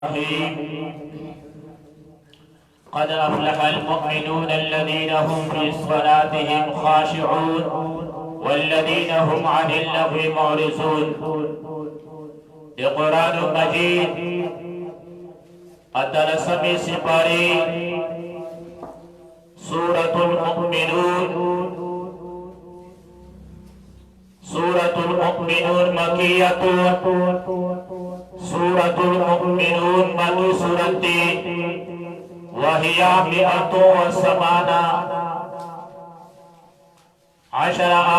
قد أفلح المؤمنون الذين هم في صلاتهم خاشعون والذين هم عن اللغو معرضون. القرآن المجيد الدرسم سپاری سورة المؤمنون. سورة المؤمنون مكية. سورة المؤمنون مكي سورة وهي 118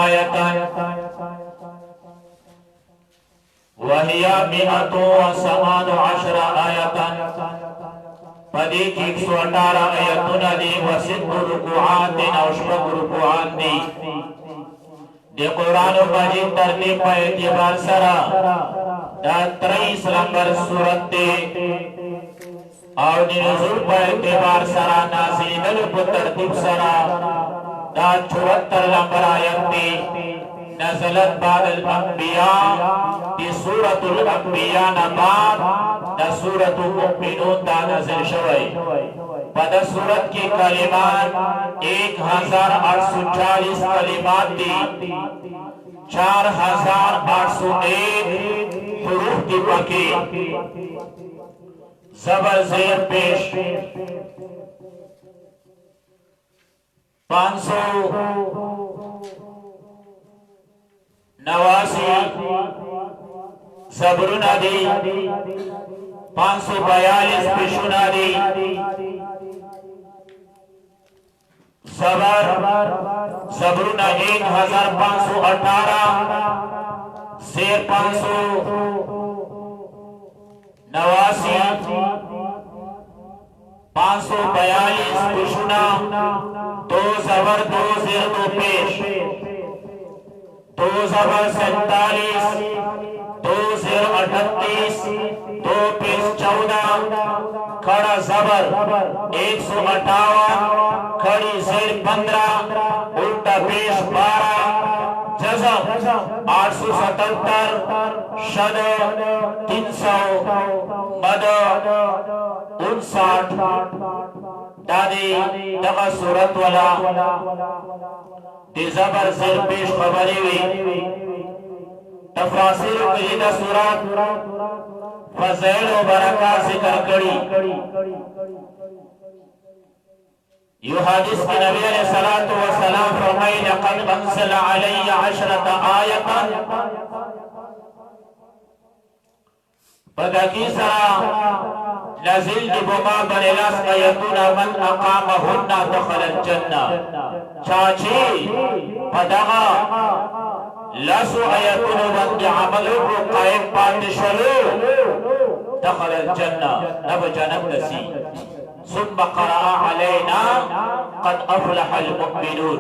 آية. وهي 118 آية. پدې کې 118 آیتونه دي او 6 رکوعات دي او 7 رکوعات دي. د قرآن مجید ترتیب په اعتبار سره دا 23 نمبر سورت دی او د نزول په اعتبار سره نازل په ترتیب سره دا 74 نمبر آیت دی. نزلت بعد الانبیاء دی سورة الانبیاء نباد دا سورة المؤمنون دا نزل شوئی. پدا سورت کی کلمات 1840 کلمات دی. 4801 حروف دی پکی. زبر زیر پیش 589 زبرنا دی. 542 پیشونا دی. زبرنا 1518 زیر 589 542 پیشونا. 2 زبر 2 زیر 2 پیش 2 زبر 47 2 زیر 38 2 پیش 14 کھڑا زبر 158 کھڑی زیر 15 الٹا پیش 12 جزم 877 شد 300 مد 59 دادی دغا صورت والا دی زبر زیر پیش خبری وی. تفاصیل قیدہ صورت فضائل و برکات ذکر کری. یو حدیث کی نبی علیہ السلام فرمائی لقد انزل علی 10 آیتا. پدکی سرا نزل دی بما بنیلاس آیتون من اقامهن دخل الجنہ. چاچی پدغا لاسو آیتون بند عملو کو قائم پاندشلو دخل الجنہ نب جنب نسی. ثم قرأ علینا قد افلح المؤمنون.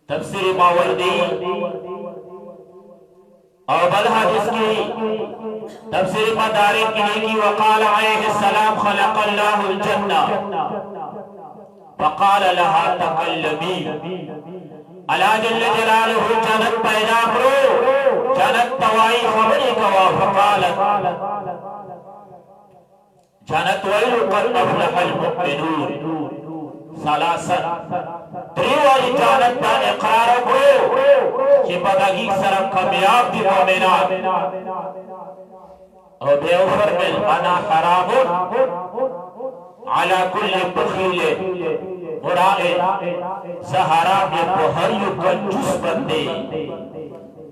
تفسیر ماوردی اور بل حدیث کی تفسیر مدارک کی لئے وقال علیہ السلام خلق اللہ الجنہ فقال لها تکلمی. اللہ جل جلالہ جنت پیدا کرو جنت توائی خبری کوا. فقالت جنت ویلو قد افلح المؤمنون ثلاثا. دریوالی جانت تا اقرار کرو کہ بدگی سرم کامیاب دی مومنات. اور دیو فرمل انا حرام علی کل بخیل مرائن زہرام یہ بہریو کنجوس بندے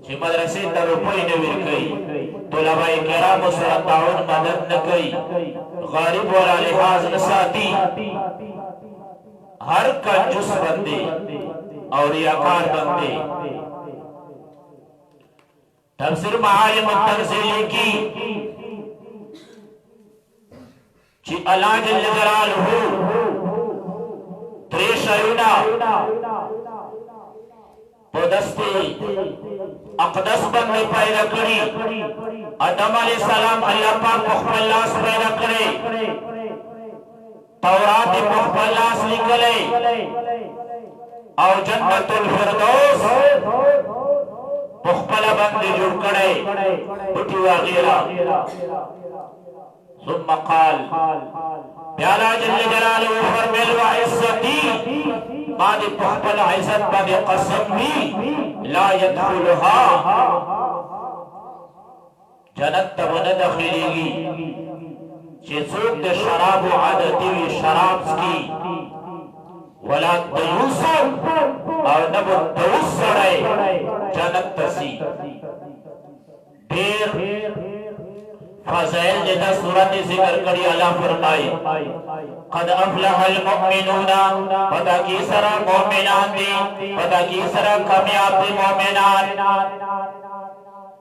کہ مدرسے تا روپئی نویر کئی طلباء کرام و سرطاون مدد نکئی غارب والا لحاظ نساتی ہر کنجوس بندے اور ریاکار بندے. تفسیر معالم التنزیلی کی چی اللہ جل جلالہ تریشیونا پودستی اقدس بندے پیدا کری. آدم علیہ السلام اللہ پاک مخبلاس پیدا کرے. تورات مخبلاس لکلے او جنت الفردوس مخبلا بند جوڑ کرے بٹی وغیرہ ثم قال प्याला जल्ल जलालहू फरमेल व इज्जती मादी पहपल इज्जत बादी कसम भी ला यदखुलहा जन्नत तब न दखिलेगी चेसुक दे शराब आदती वी शराब की वला तयूसुफ और नब तयूस सड़े जन्नत तसी ढेर फज़ैल जिदा सूरत जिक्र करी अल्लाह फरमाई कद अफलहल मुमिनूना पता की सरा मोमिनान दी पता की सरा कामयाब दी मोमिनान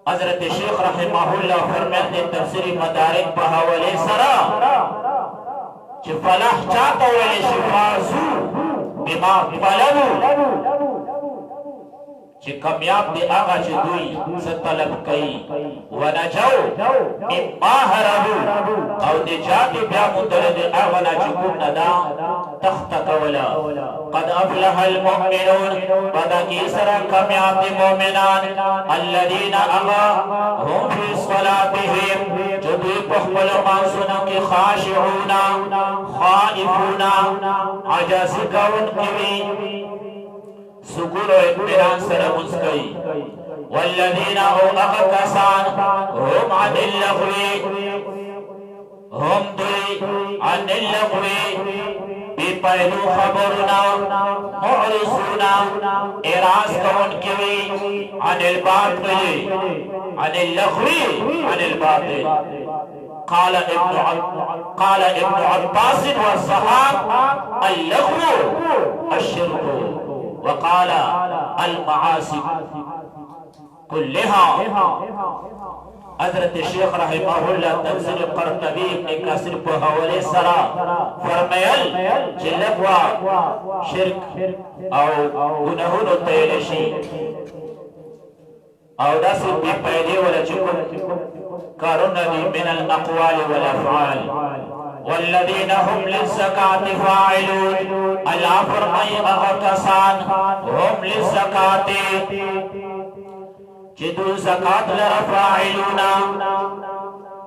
हजरत शेख रहमहुल्लाह फरमाते तफसीरी मदारिक बहावले सरा कि फलाह चाहता वाले शिफाजू बिमा फलू कि कामयाब दे आगा च दुई सतलब कई वनजौ इम्मा हरबू और दे जाके ब्या मुदरद आगा ना जुकुम नदा तख्त कवला قد अफलह المؤمنون पता की सरा कामयाब दे मोमिनान الذين अगा هم في صلاتهم जो भी पहल मानसुना के खाशिऊना खाइफूना अजस कौन की सुकून और इत्मीनान सर मुस्कई वल्लज़ीना अक़सान हुम अनिल लग़वी हम दुई अनिल लग़वी बेपहलू खबरना मुअरिसूना इराज़ कौन की अनिल बातिल अनिल लग़वी अनिल बातिल قال ابن عباس والصحاب اللغو الشرك وقال المعاصي كلها हजरत शेख रहमहुल्लाह तफसीर क़र्तबी इब्न कसीर को हवाले सरा फरमायल जिलवा शिर्क और गुनाहों तेलशी और दस भी पहले वाला चुकुम करुनदी मिनल अक़वाल वल अफ़आल वल्लज़ीन हुम लिज़्ज़काति फ़ाइलून अल्लाह फरमाए अग़सान हुम लिज़्ज़काति चिदु ज़कात लरा फ़ाइलूना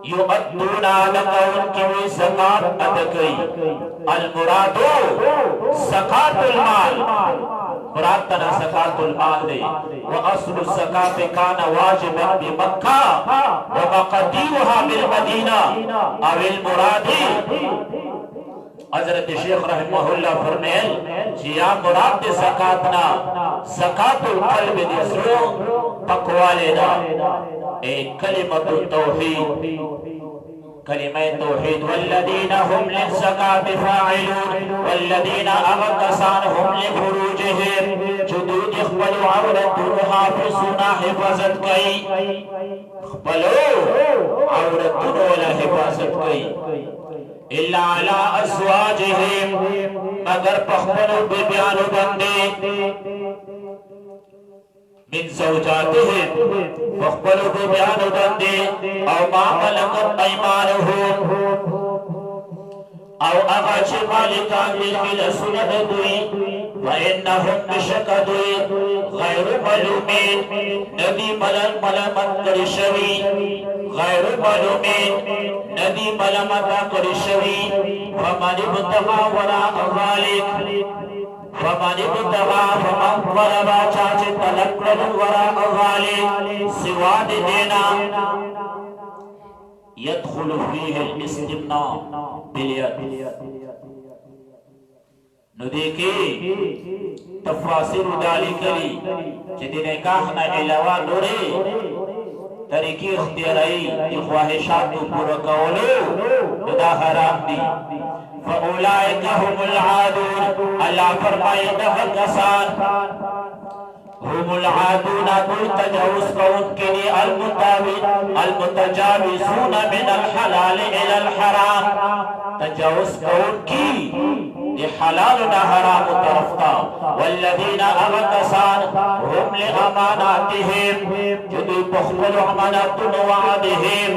युअद्दूना लकौन की वे ज़कात अदा कई अल मुरादो ज़कातुल माल मुराद तना ज़कातुल माल दे व अस्लु ज़कात काना वाजिबन बि मक्का व मक़दीरुहा बिल मदीना अविल मुरादी हजरत शेख रहमहुल्लाह फरमायल जिया मुराद ज़कात ना ज़कातुल क़ल्ब दिसरो तक़वा लेना एक कलिमतुत तौहीद कलिमा तौहीद वल्लज़ीना हुम लिज़्ज़काति फ़ाइलून वल्लज़ीना अग़सान हुम लिफ़ुरूजिहिम जुदूद इख़्बलु औरतुन हाफ़िज़ूना हिफ़ाज़त कई इख़्बलु औरतुन वाला हिफ़ाज़त कई इल्ला अला अज़वाजिहिम मगर पख्बलु बिबयान बंदे मिन ज़ौजातिहिम पख्बलु बिबयान बंदे औ मा मलकत अयमानुहुम औ अगाच मालिकान बिल सुनद दुई व इन्नहुम बिशकदुई गैर मलूमीन नदी मलमत करिशवी गैर मलूमीन नदी मलमत करिशवी फमन इब्तगा वरा ज़ालिक फमन इब्तगा फमन वरा चाचे तलक्कल वरा ज़ालिक सिवा देना यदखुलु फीहि इस्तिम्ना बिलियद नु देखी तफासिर डाली करी जिदे निकाह ना अलावा लोरे तरीकी इख्तियारी ख्वाहिशात पूरा कवलो दा हराम दी फउलाइका हुमुल आदून अल्लाह फरमाए दहकसान हुमुल आदून कुल तजावुज कौन के लिए अलमुतजाविज़ून मिनल हलाल इलल हराम तजावुज कौन की ये हलाल ना हराम तरफ था वल्लज़ीना अग़सान हुम लिअमानातिहिम जुदू पख्बलु अमानतुन वअदिहिम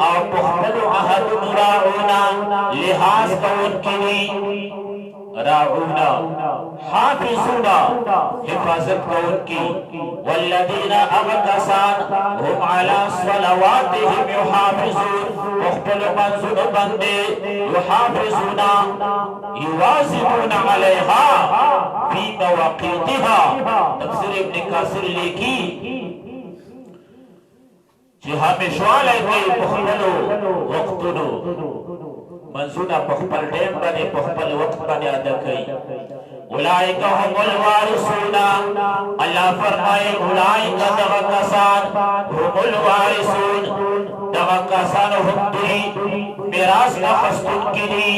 और पख्बलु अहदुन राऊना लिहाज कौन की राऊना हाफिज़ूना हिफाजत कौन की वल्लदीना अबकसान हुम अला सलवातिहिम युहाफिज़ून मुख्तल मंसूर बंदे युहाफिज़ूना युवाज़िबूना अलैहा फी मवाक़ीतिहा। तफसीर इब्न कासिर लिखी कि हमेशा लगे मुख्तलो वक्तनो मंसूना पखपल टेम बने पखपल वक्त बने अदा कई उलाइका हुमुल वारिसूना। अल्लाह फरमाए उलाइका दगकसान हुमुल वारिसून दगकसान हम तुरी मिरास का खस्तुन किनी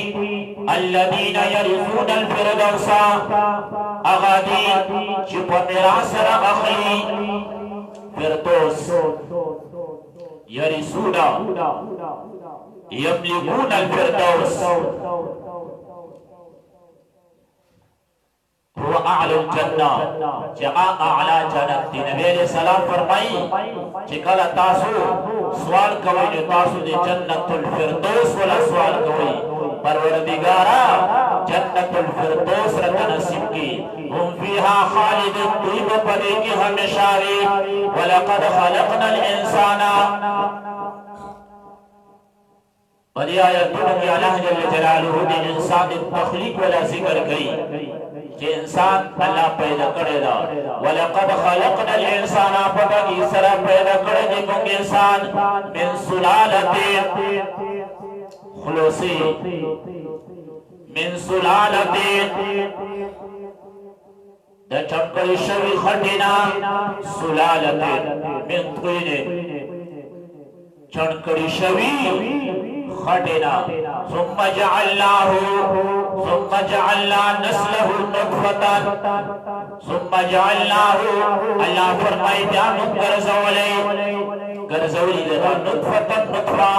अल्लदीना यरिसून अलफिरदौसा अगादी चुप मिरास रखली फिरदौस यरिसूना यमलिकून अलफिरदौस वो आलुल जन्ना जगह आला जन्नत दी। नबी अलैहि सलाम फरमाई कि कल तासु सवाल कवई जो तासु दे जन्नतुल फिरदौस वाला सवाल कवई परवरदिगारा जन्नतुल फिरदौस रत नसीब की हम फीहा खालिदून तुम पदे की हमेशा रे वलक़द खलक़नल इंसाना। बड़ी आयतों में अल्लाह जल्ल जलालुहु ने इंसान की तख्लीक वाला जिक्र करी कि इंसान अल्लाह पैदा करेगा वलक़द खलक़नल इंसाना पता की सरा पैदा करे देखो इंसान मिन सुलालतिन खुलूसी मिन सुलालतिन द चमकड़ी शवी खटिना सुलालतिन मिन तुइने चमकड़ी शवी खटिना सुम्मा जअलना नस्लहु नुतफतन सुम्मा जअलनाहु अल्लाह फरमाए जान गरज़ौली लगा नुतफतन नुतफा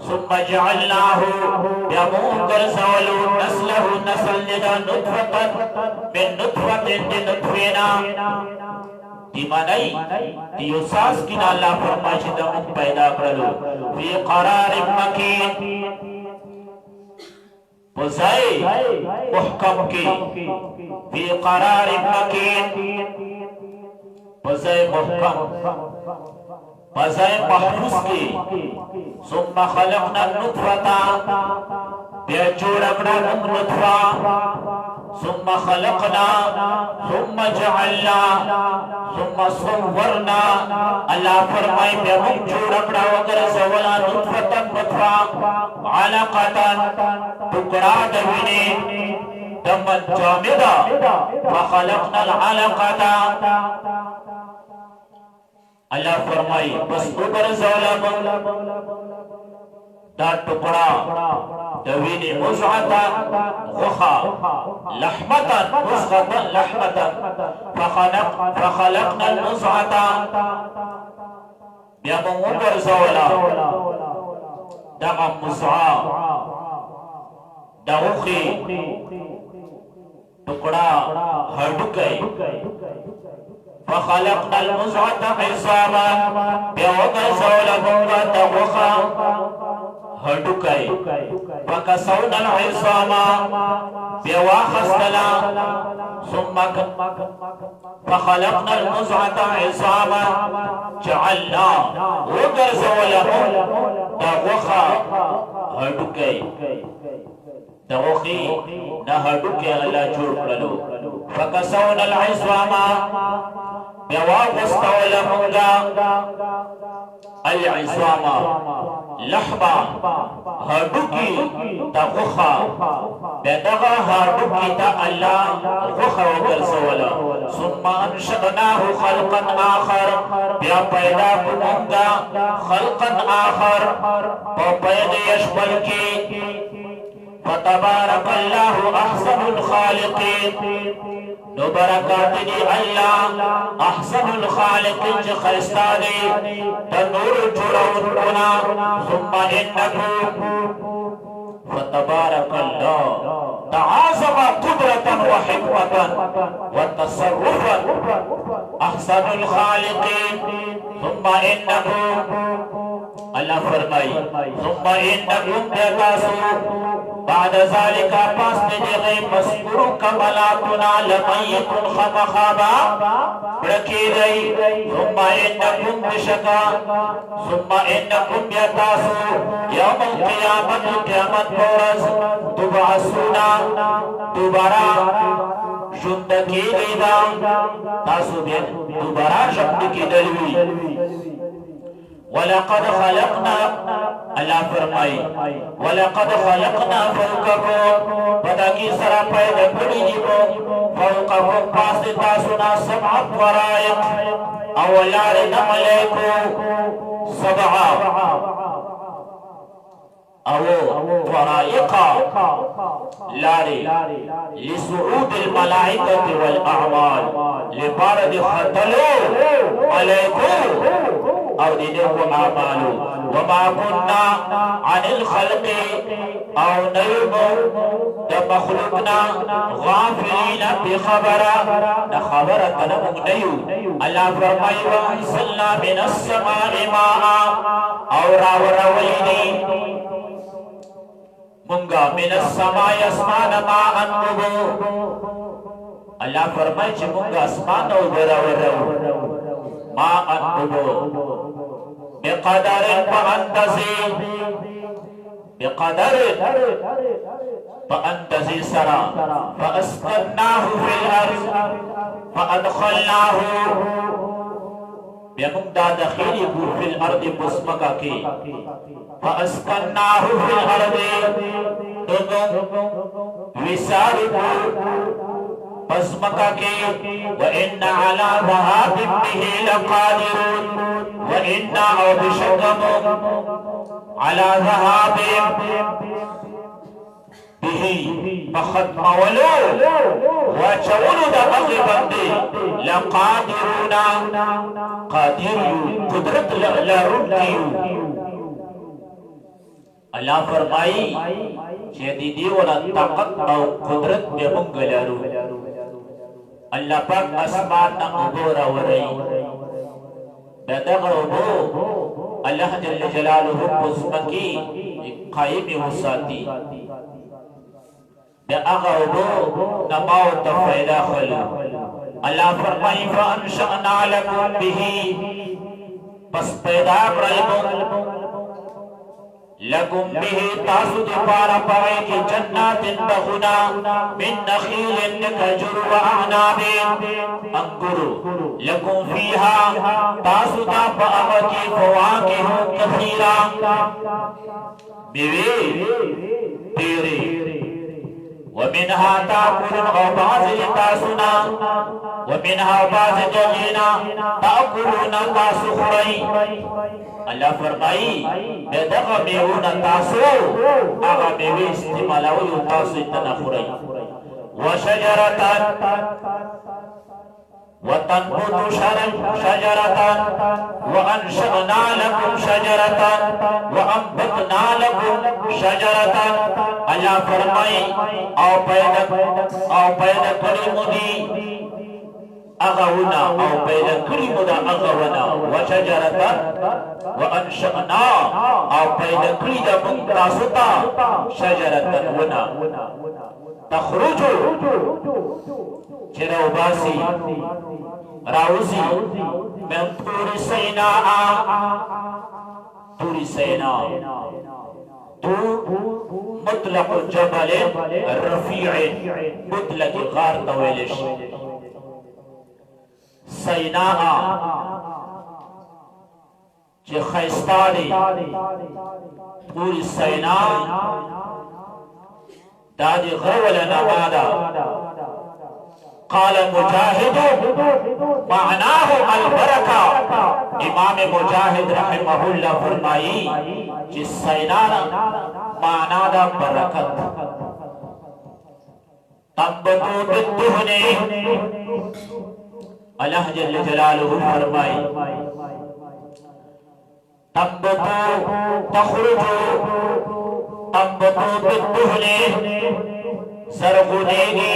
सुम्मा जअलनाहु यमून गरज़ौलु नस्लहु नस्ल लगा नुतफतन मिन नुतफतिन नुतफेना दिमानाई दियोसास की नाला फरमाइश दम पैदा करलो फी करारिम मकीन बजाए मुहकम की फी करारिम मकीन बजाए मुहकम बजाए महफूज की सुम्मा खलक़ना नुतफता बेचोड़ना नुतफा सुम्मा खलक़ना सुम्मा जअलना सुम्मा सव्वरना। अल्लाह फरमाए हम जोड़कड़ा वगैरह सवला नुतफतन नुतफा अलक़तन टुकड़ा दविने दमन जामिदा फखलक़नल अलक़ता। अल्लाह फरमाए बस ऊपर ज़ौला दा टुकड़ा दवीनी मुज़अतन गुखा लहमतन मुज़ग़तन लहमतन फखलक़नल मुज़अता यमून ज़ौला दगा मुज़अ दउखी टुकड़ा हडुके फखलक़नल मुज़अता इज़ामन यमून ज़ौला दगा हडुकाई फकसौनल इज़ामा बेवाखस्तला सुम्मा फखलक़नल मुज़अता इज़ामा जअलना वगरज़ौलहु दगुखा हडुकाई दगुखी न हडुके अल्लाह जोड़ करलो फकसौनल इज़ामा बेवाखस्तलहु अल इज़ामा लहमा हडुकी तगुखा बेदगा हडुकी ता अल्लाह गुखा वगरज़ौला सुम्मा अंशअनाहु खल्क़न आखर या पैदा कुमुंगा खल्क़न आखर पैदा यशबल की फतबारकल्लाहु अहसनुल खालिकीन नो बरकातिनी अल्लाह अहसनुल खालिकीन जो खैस्ता दे तनूर जुड़ौना सुम्मा इन्नहु फतबारकल्लाह तआज़मा कुदरतन व हिकमतन व तसर्रुफन अहसनुल खालिकीन सुम्मा इन्नहु अल्लाह फरमाई सुम्मा इन्नकुम यतासु बाद ज़ालिका पास में जगह मस्कुरु कमलातुना लमय्यतुन खमखाबा रखी गई सुम्मा इन्नकुम बिशका सुम्मा इन्नकुम यतासु यौमुल क़ियामत क़यामत रोज़ तुबअसूना दोबारा शुद्ध की गईदा तासु भी दोबारा शब्द की दलवी वलक़द ख़लक़ना अल्लाह फरमाई वलक़द ख़लक़ना फ़ौक़कुम पता की सरा पैदा करी जीवो फ़ौक़कुम पास तासुना सबअ फ़राइक़ अवलार नमलेको सबअ अवो फ़राइक़ा लारे लिसुऊदिल मलाइकति वल अअमाल लिबारद ख़तलो अलैको और को आमालू वमा कुन्ना अनिल खल्क़ि और नयुबो जब मखलूकना गाफिलीना बेखबरा न खबर तनमुग नयु अल्लाह फरमाई व अंसलना मिनस समाई माआ और आवरवैनी मुंगा मिनस समाई अस्मान माअन मुबो अल्लाह फरमाई च मुंगा अस्मान और माअन मुबो बेक़दर फ़अंतज़ी सरा फ़अस्क़नाहु फ़िल अर्ज़ फ़अदख़लनाहु बेमुक़दा दख़ीली फ़िल अर्ज़ मुस्मका के फ़अस्क़नाहु फ़िल अर्ज़ तुम विसारिबु पस्मका के व इन्ना अला ज़हाबिन बिही लक़ादिरून व इन्ना और बिशकम अला ज़हाबिन बिही बखत मवलो व चवलु दा अगले बंदे लक़ादिरूना क़ादिर कुदरत लरुद्दियु अल्लाह फरमाई शेदीदी वाला ताकत और कुदरत में मुंगलरू अल्लाह पाक आसमान ना उबोरा वरई बेदग उबो अल्लाह जल्ल जलालुहु पुस्मकी कायम वसाती बे आगा उबो नमाओ तफैदा खलु अल्लाह फरमाई फअंशअना लकुम बिही बस पैदा करइबो लगुम बिही तासु पारा पाए की जन्नातिन बखुना मिन नखीलिन खजूर व अनाबिन अंगुरु लगुम फीहा तासु दा बाकी फवाकिहु कसीरा मेवे तेरे व मिनहा ताकुलुन और बाज़ तासुना व मिनहा बाज़ जलीना ताकुलुन तासु खुरई अल्लाह फरमाई बेदगा मेवुना तासो आगा मेवे इस्तेमालावु तासो इतना खुरई व शजरतन व तनबुतु शजरतन व अंशअना लकुम शजरतन व अंबतना लकुम शजरतन अल्लाह फरमाई आओ पैदा करी मुदी अगवना और पैदा करी मुदा अगवना व शजरतन व अंशअना और पैदा करी दा मुंतासुता शजरतन वना तखरुजु चिरौबासी राउजी मैं पूरी सैना तू मुतलक जबल रफीअ मुतलक गार तवेलिश सैना जे खैस्तानी पूरी सैना दादी गवल नमादा काल मुजाहिद मानाहु अलबरका इमाम मुजाहिद रहमहुल्लाह फरमाई जिस सैना मानादा बरकत तंबतु बिद्दुहने अल्लाह जल्ल जलालुहु फरमाई तंबतु तखरुजु तंबतु बिद्दुहने सरगुनेगी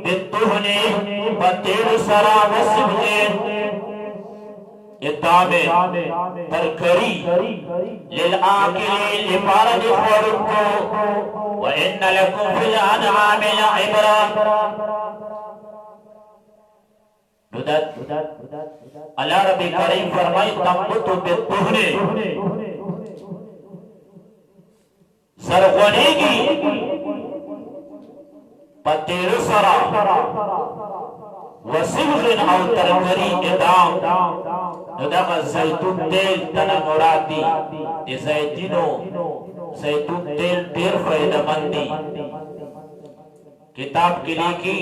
बिद्दुहने बतेर सरा वसिबने इतामे तरकरी लिलआकिलीन लिपारद ख़ोरुको व इन्न लकुम फिल अनआमि लइबरा अल्लाह रब्बी करीम फरमाए तंबुतु बित्तुहने सरगोनेगी पतेर सरा वसिबगिन औ तरकरी इदाम नदगा जैतून तेल तना मुरादी ये जैतून तेल ढेर फायदेमंदी किताब के लिखी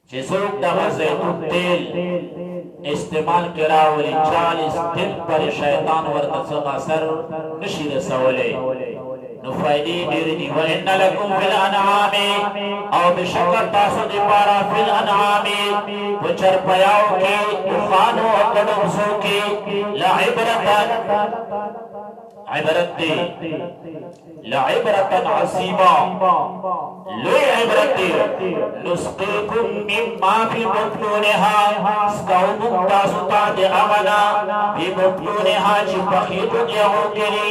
जिसों दगा जैतून तेल इस्तेमाल करा वली 40 दिन पर शैतान वर्तसे असर नशीर सवले नुफाइदी दिरनी व इन्न लकुम फिल अनआमी औ बिशक्कर तासु दिपारा फिल अनआमी वचर पयाओ के उखानो अकड़ों सो के लाइबरतन लाइबरतन असीमा लो इबरती नुस्कीकुम मिम्मा फी बुतूनिहा स्काउमुम तासुता दे अमना फी बुतूनिहा चिपखीतु यहुकेरी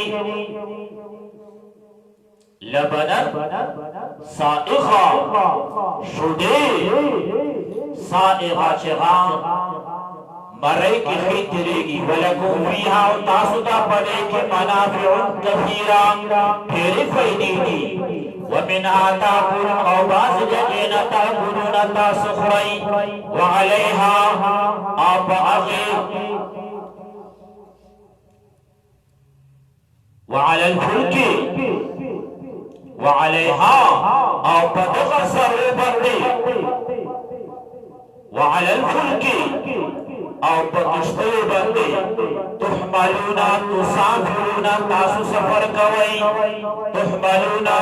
लबनन साइखा शुदे साइखा चगा मरई की खीतरेगी वलकुम फीहा तासुता पड़े के मनाफिउन कसीरा ढेर फायदेगी वमिनहा ताकुलून औ बाज़ जगह ताकुलून तासुखरई व अलैहा आप आगे व अलल फुल्की व अलैहा आप पदगा सरो बंदे व अलल फुल्की और पकिश्ते बंदे तुहमलूना तुसाफिरूना तासु सफर कवई तुहमलूना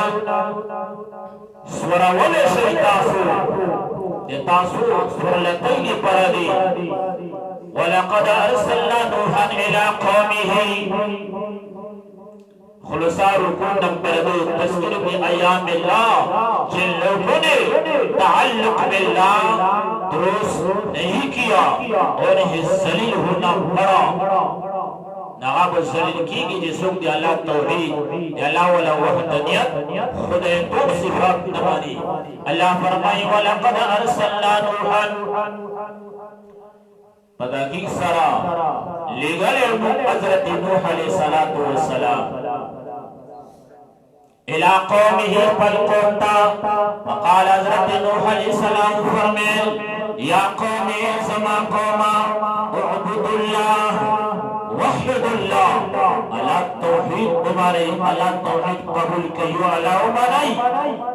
स्वरवले शैतासु ये तासु स्वरलतैनि परदी वलक़द अर्सलना नूहन इला क़ौमिही खुलसा रुकू नंबर 2 तस्कीर भी अय्यामिल्लाह जिन लोगों ने ताल्लुक बिल्लाह दुरुस्त नहीं किया और जलील होना पड़ा नाब जलील की जिसों दे अल्लाह तौहीद अल्लाह वाला वहदानियत खुदा तो सिफात न मानी अल्लाह फरमाए वलक़द अर्सलना नूहन पदाकी सरा लेगल हज़रत नूह अलैहिस्सलातु वस्सलाम इला कौमिही फलकोता वक़ाल हज़रत नूह अलैहिस्सलाम फरमाए या कौमी समा कौमा उअबुदुल्लाह वहदुल्लाह अला तौहीद तुम्हारे अला तौहीद कबूल कयो अला उमराई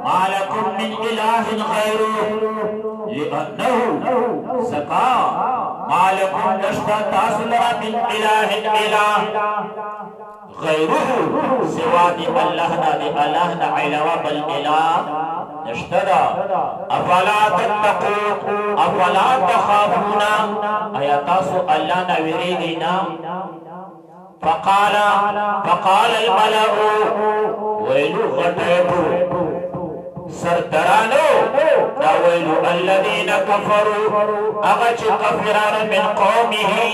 मालकुम मिन इलाहिन गैरु लिअन्नहु सका मालकुम नश्ता तासुला मिन इलाहिन इलाह गैरुहु सिवा दी अल्लाह ना इलावा बल इलाह नश्तदा अफला तत्तकू अफला तखाफूना आयातासु अल्लाह ना विरेगिना फकाल अलमलउ वैलु गटैबु सरदरानो दावैलु अल्लदीन कफरू अगच कफरान मिन कौमिही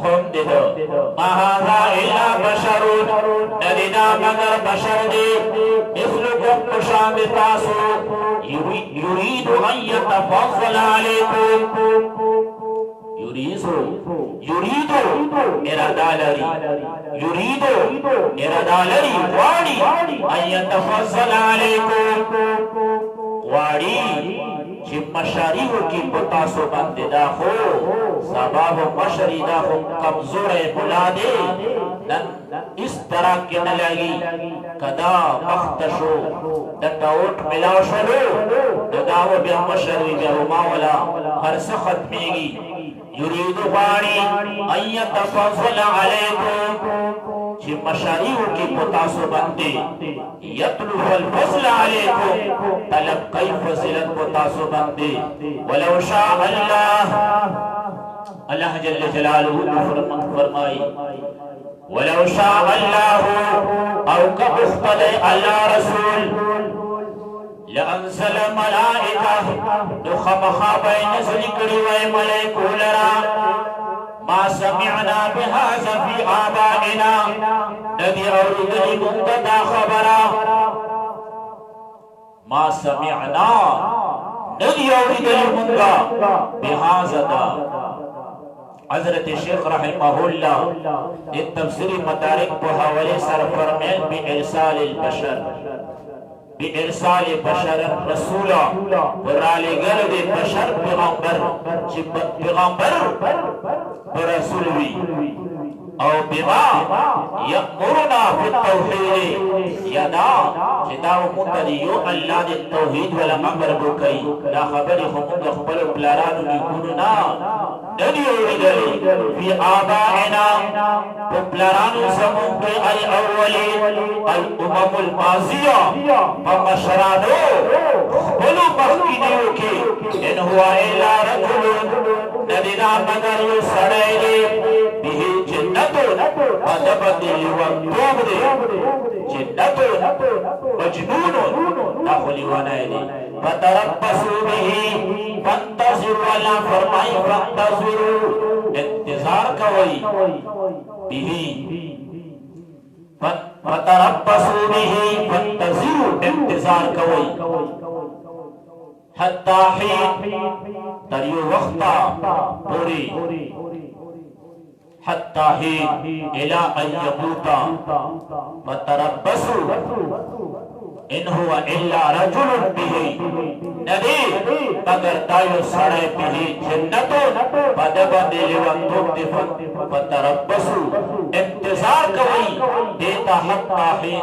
कौम दिदो माहाजा इल्ला बशरुन नदिना मगर बशर दे इस्लुकुम कुशाम तासु युरीदु अन यतफज़्ज़ल अलैकुम युरीदु इरादालरी वाड़ी अन यतफज़्ज़ल अलैकुम वाड़ी मशरी की पतासो बंदिदा हो सबाब मशरीदा हो कमजोर बुलादे इस तरह के न लगी कदा मख्तशो दटाउट मिलाओ शरो ददाव बे मशरी बे मावला हर सखत मेगी युरीदु वाणी अय्य तफज़्ज़ल अलैकुम कि मशारीउ की पतासो बंदे यतलु फल फज़्ल अलैकुम तलब कई फज़िलत पतासो बंदे वलौ शा अल्लाह जल्ल जलालुहु फरमाई वलौ शा अल्लाह औ का उख्तद अल्लाह रसूल वंसल मलाइका नुखमखाबै नज़ल करी वै मलाइको लरा मा समिअना बिहाज़ा फी आबाइना नदी औरिदली मुंदा खबरा मा समिअना नदी औरिदली मुंदा बिहाज़ा हजरत शेख रहमहुल्लाह एक तफसीरी मदारिक को हवाले सर फरमाए बिइरसाल बशर रसूला वराले गल दे बशर पैगंबर रसूल भी और बिमा यअमुरुना बित्तौहीद यदा किताब मुतदियो अल्लाह दे तौहीद वाला अमर बुकई ला खबर हम खबर प्लारान की कुनना नदी ओरिदली फी आबाइना प्लारान समूह के अल अव्वली अल उममुल माजिया मशरादो बोलो मखकिनियो के इन हुआ इला रजुल नदी ना मगर यो सड़े बिही जिन्नतो मदबदिल वक्तूबदे जिन्नतो मजनून दाखली वनाइदे फतरब्बसू बिही फंतज़िरू अल्लाह फरमाई फंतज़िरू इंतजार कवई बिही फतरब्बसू बिही फंतज़िरू इंतजार कवई हत्ता ही तरियो वक्ता पूरी हत्ता ही इला अय्यबूता फतरब्बसू इन हुआ इल्ला रजुल बिही नदी मगर तायो सड़े बिही जिन्नतो बदबदिल वक्तुब फतरब्बसू इंतजार कवई देता हत्ता ही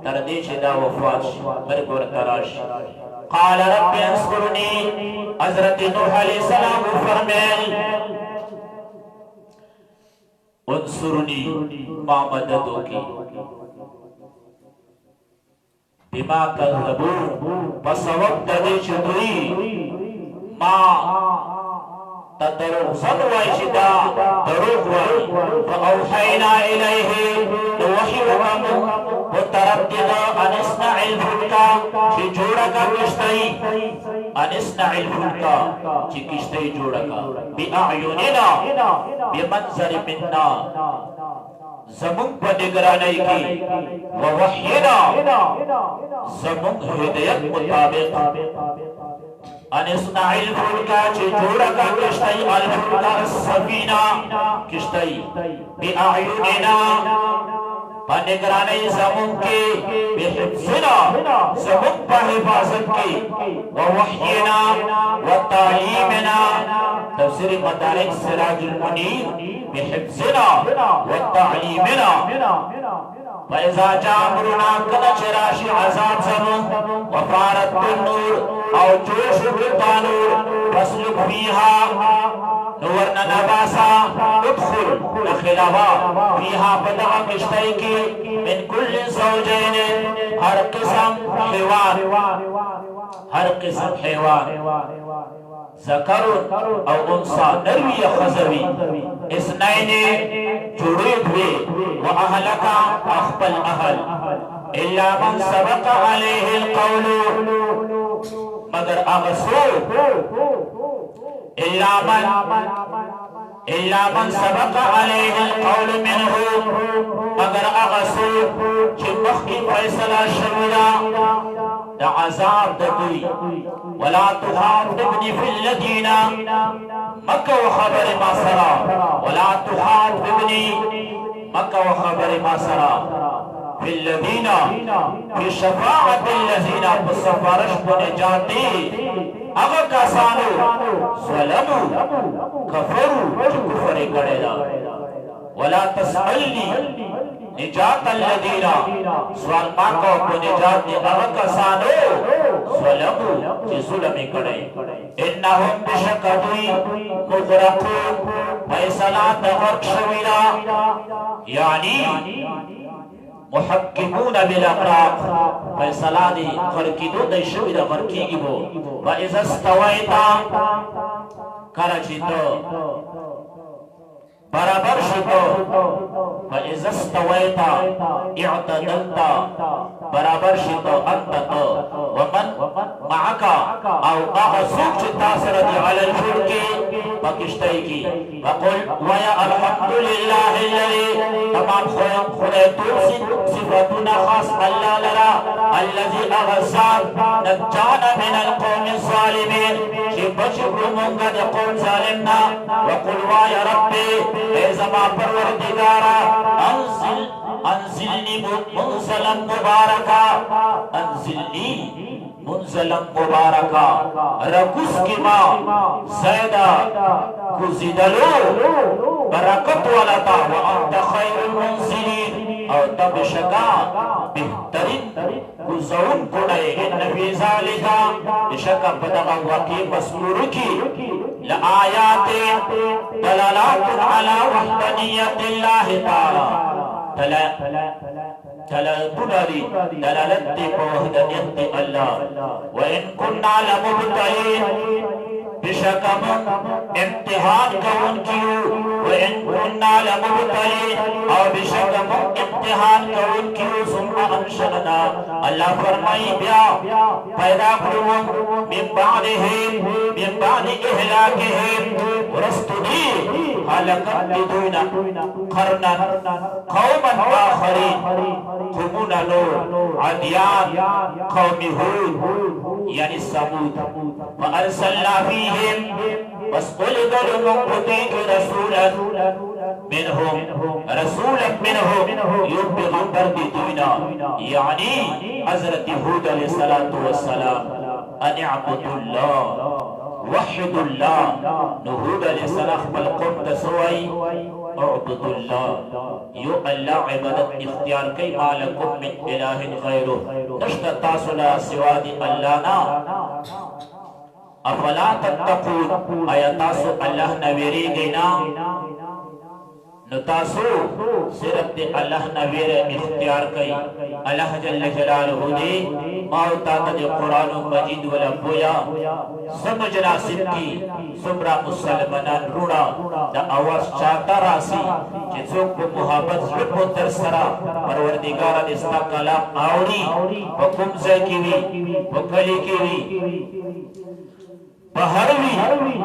तरदीश दा वफाश मेरे को तलाश काल रब्बी अंसुरनी हजरत नूह अलैहिस्सलाम फरमाए अंसुरनी मा मददो की बिमा कज़्ज़बू बसवब दे चुदरी मा तदरुग सनवाइशिदा दरुग वाई फअौहैना इलैहि वही वकामु मुतरद्दिदा अनिस्नाइल फुल्का कि जोड़ा का किश्तई अनिस्नाइल फुल्का कि किश्तई जोड़ा का बिअयुनिना बिमंज़र मिन्ना ज़मुन पर निगरानी की ववह्यना ज़मुन हिदायत मुताबिक अनिस्नाइल फुल्का कि जोड़ा का किश्तई अल फुल्का सफीना किश्तई बिअयुनिना निगरानी ज़मुन के बिहिफ्ज़िना ज़मुन पर हिफाजत की ववह्यना वतालीमिना तफसीर मदारिक सिराजुल मुनीर बिहिफ्ज़िना वतालीमिना वइज़ा जाअमरुना कदशराशि अज़ाब ज़मुन वफ़ारत बिन्नूर और जोश बितानूर फस्लुक फीहा नूर नबासा उदखुल दखिलहा फीहा बदअ किश्तई की मिन कुल्ल ज़ौजैन हर किस्म हैवान ज़कर और उन्सा नरवी खज़वी इस्नैने जुड़े हुए व अहलका अख्बल अहल इल्ला मन सबक़ अलैहिल क़ौलु मगर अगसो इल्ला मन सबक़ अलैहिल क़ौलु मिन्हु मगर अगसो चिमख की फैसला शरुदा दा अज़ाब दबी वला तुहादिबनी फिल्लदीना मक्का व खबर मासरा वला तुहादिबनी मक्का व खबर मासरा फिल्लदीना फी शफाअतिल लज़ीना बसफारश बने जाती अगर कसानो ज़लमू कफरू जो कुफर करेला वला तसअलनी निजात अल्लदीना सवाल मांगो को निजात ने अगर कसानो ज़लमू जो जुल्म करे इन्नहुम बिशकदुई मुग़रक़ून फैसला तगर्शविला यानी मुहक्किमून बिल अक़राब फैसला दी खरकीदो दैशवी दा खरकीगी बो व इज़ा इस्तवैता करचितो बराबर शितो व इज़ा इस्तवैता इअतदलता बराबर शितो अंततो व معका او اغسوک چتا سرد علی الفلکی پاکشتائی کی وقل ویا الحمدللہ اللذی تمام خودتون صفتنا خاص اللہ لرا اللذی اغسان نجانا من القوم الظالمین چی بچکو منگا دی قوم ظالمنا وقل ویا ربی اے زمان پروردگارا انزلنی منزلا مبارکا انزلنی منزلا مبارکا رکس کی ما زیدہ گزیدلو برکت ولتا وانت خیر المنزلین او تب شکا بہترین گزون کنے ان فی ذالکا شکا بدغا وقی مسلور کی لآیات دلالات علی وحدانیت اللہ تعالی دلالت بوحدانیت اللہ وإن كنا لمبتلين بشکم امتحان کون کیو وإن كنا لمبتلين او بشکم امتحان کون کیو ثم انشأنا اللہ فرمائی بیا پیدا کروں من بعد اہلاکہم ورستدی حلقت بدونا قرنا قوما آخرین قومون نور عدیان قوم هود یعنی ثمود وارسلنا فیہم واسقلد لمقتیک رسولا منهم یوم پیغمبر دی دوینا یعنی حضرت هود علیہ السلام ان اعبدوا اللہ وحد اللہ نهود علیہ السلام بالقوم تسوئی اعبد اللہ یو اللہ عبادت اختیار کئی مالکم من الہ غیرہ نشتر تاسولا سوادی اللہ نا افلا تتقون آیا تاسو اللہ نویری گینا نتاسو صرف دے اللہ نویر اختیار کئی اللہ جل جلالہ دے ماوتا دے قرآن مجید والا بویا سمجھنا سبکی سمرا مسلمانان روڑا دا آواز چاہتا راسی چیزوک پو محابت زلپو ترسرا پروردگارا دستا کلام آوری وکم زیکیوی وکلی کیوی بہروی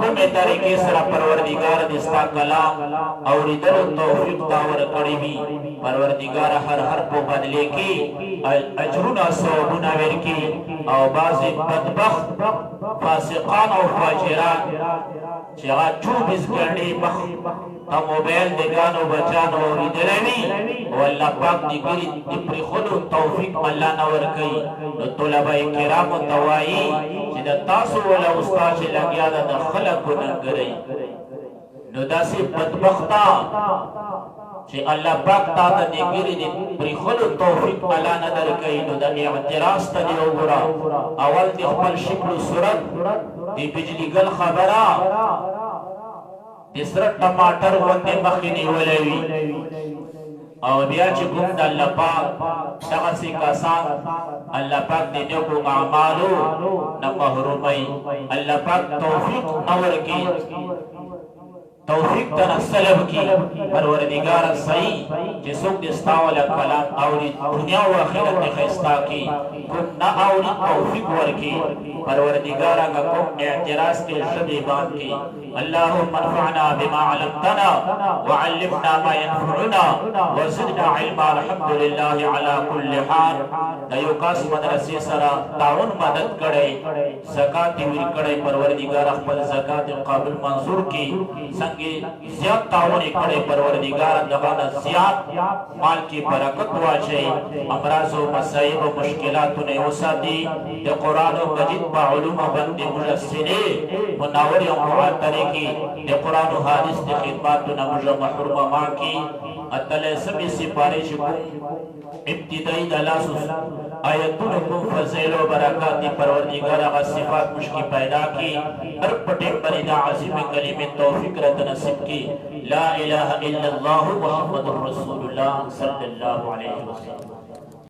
کمی طریقے سرا پروردگار دستا کلام اوری دل توفیق داور کڑی بھی پروردگار ہر پو بدلے کی اجرنا صوبنا ورکی او بازی بدبخت فاسقان او فاجران چگا چوبیس گھنٹے بخت تا موبیل دگانو بچانو اوری دلوی واللہ پاک نگری دپری خود توفیق اللہ نور کئی نو طلبہ کرام و توائی چیدہ تاسو والا استاج لگیا دا خلق گنن گرئی نو دا سی بدبختا چی اللہ پاک تا تا نگری دپری خود توفیق اللہ ندر کئی نو دا اعتراض تا دیو برا اول دی خپل شکل صورت دی بجلی گل خبرا تیسرا ٹماٹر وندے مخینی ولوی او بیا چی گم دا اللہ پاک شخصی کسان اللہ پاک دینے کو اعمالو نمحرمی اللہ پاک توفیق نور کی توفیق تنا سلب کی پروردگار صحیح جسوک دستاولا کلام آوری دنیا و آخرت خیستا کی کم نا آوری توفیق ورکی پروردگارا کا کم اعتراض کے شدیبان کی اللہم انفعنا بما علمتنا وعلمنا ما ينفعنا وزدنا علما الحمدللہ علی کل حال دیو کاس مدرسی سرا تعاون مدد کرے زکاة ور کرے پروردگار اخبر زکاة قابل منظور کی سنگی زیاد تعاونی کرے پروردگار دغانا زیاد مال کی برکت واجے امراض و مسائب و مشکلات نے وسادی دے قرآن و مجید با علوم بند مجسنے مناوری و معاترے کی دے قرآن و حادث دے خدمات نا مجھا محرم ماں کی اتلے سبی سپارے شکو ابتدائی دلاسوس آیتون کو فضیل و برکاتی پروردگار آغا صفات مشکی پیدا کی ہر پٹے پریدہ عظیم کلیم توفیق رت نصب کی لا الہ الا اللہ محمد رسول اللہ صلی اللہ علیہ وسلم